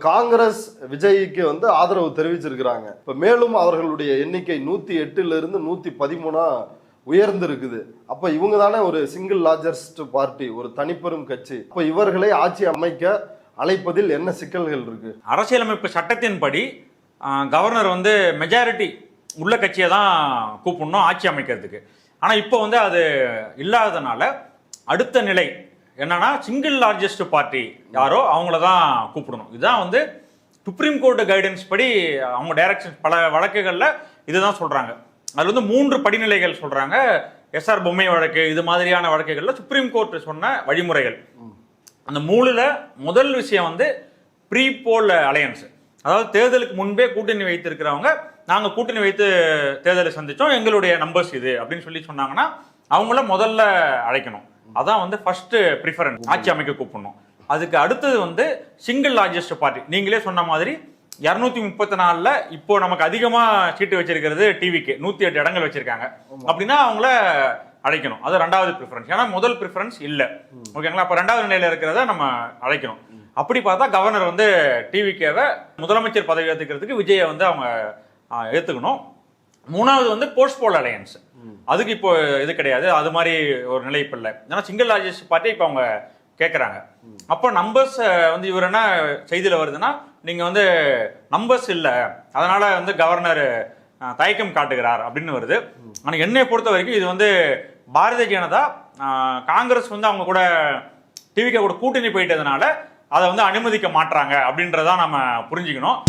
காங்கிரஸ் விஜய்க்கு ஆதரவு தெரிவிச்சிருக்கிறாங்க. இப்ப மேலும் அவர்களுடைய எண்ணிக்கை 108 113 உயர்ந்து இருக்குது. அப்ப இவங்க தானே ஒரு சிங்கிள் லார்ஜஸ்ட் பார்ட்டி, ஒரு தனிப்பெரும் கட்சி. அப்ப இவர்களை ஆட்சி அமைக்க அழைப்பதில் என்ன சிக்கல்கள் இருக்கு? அரசியலமைப்பு சட்டத்தின்படி கவர்னர் மெஜாரிட்டி உள்ள கட்சியை தான் கூப்பிடணும் ஆட்சி அமைக்கிறதுக்கு. ஆனா இப்போ அது இல்லாததுனால அடுத்த நிலை என்னன்னா சிங்கிள் லார்ஜஸ்ட் பார்ட்டி யாரோ அவங்கள தான் கூப்பிடணும். இதுதான் சுப்ரீம் கோர்ட் கைடன்ஸ் படி அவங்க டைரக்ஷன் பல வழக்குகள்ல இதுதான் சொல்றாங்க. அதுல 3 படிநிலைகள் சொல்றாங்க. எஸ்ஆர் பொம்மை வழக்கு இது மாதிரியான வழக்குகள்ல சுப்ரீம் கோர்ட் சொன்ன வழிமுறைகள். அந்த 3ல முதல் விஷயம் ப்ரீ போல் அலையன்ஸ், அதாவது தேர்தலுக்கு முன்பே கூட்டணி வைத்திருக்கிறவங்க நாங்க கூட்டணி வைத்து தேர்தலை சந்திச்சோம், எங்களுடைய நம்பர்ஸ் இது அப்படின்னு சொல்லி சொன்னாங்கன்னா அவங்கள முதல்ல அழைக்கணும். அதான் ஃபர்ஸ்ட் ப்ரிஃபரன்ஸ், ஆட்சி அமைக்க கூப்பிடணும். அதுக்கு அடுத்தது சிங்கிள் லார்ஜஸ்ட் பார்ட்டி. நீங்களே சொன்ன மாதிரி 234ல இப்போ நமக்கு அதிகமா சீட்டு வச்சிருக்கிறது டிவிக்கு 108 இடங்கள் வச்சிருக்காங்க. அப்படின்னா அவங்கள அழைக்கணும். அது 2வது ப்ரிஃபரன்ஸ். ஏன்னா முதல் ப்ரிஃபரன்ஸ் இல்ல. ஓகேங்களா? அப்ப 2வது நிலையில இருக்கிறத நம்ம அழைக்கணும். அப்படி பார்த்தா கவர்னர் டிவிக்கேவை முதலமைச்சர் பதவி ஏற்றுக்கிறதுக்கு விஜயை அவங்க ஏத்துக்கணும். 3வது போஸ்ட் போல் அலையன்ஸ். அதுக்கு இப்போ இது கிடையாது, அது மாதிரி ஒரு நிலை இப்ப இல்லை. ஏன்னா சிங்கிள் லார்ஜஸ்ட் பார்ட்டி இப்போ அவங்க கேட்கறாங்க. அப்போ நம்பர்ஸ் இவர் என்ன செய்தியில வருதுன்னா, நீங்க நம்பர்ஸ் இல்லை அதனால கவர்னர் தயக்கம் காட்டுகிறார் அப்படின்னு வருது. ஆனா என்னை பொறுத்த வரைக்கும் இது பாரதிய ஜனதா காங்கிரஸ் அவங்க கூட டிவிக்கு கூட கூட்டணி போயிட்டதுனால அதை அனுமதிக்க மாட்டாங்க அப்படின்றதான் நம்ம புரிஞ்சுக்கணும்.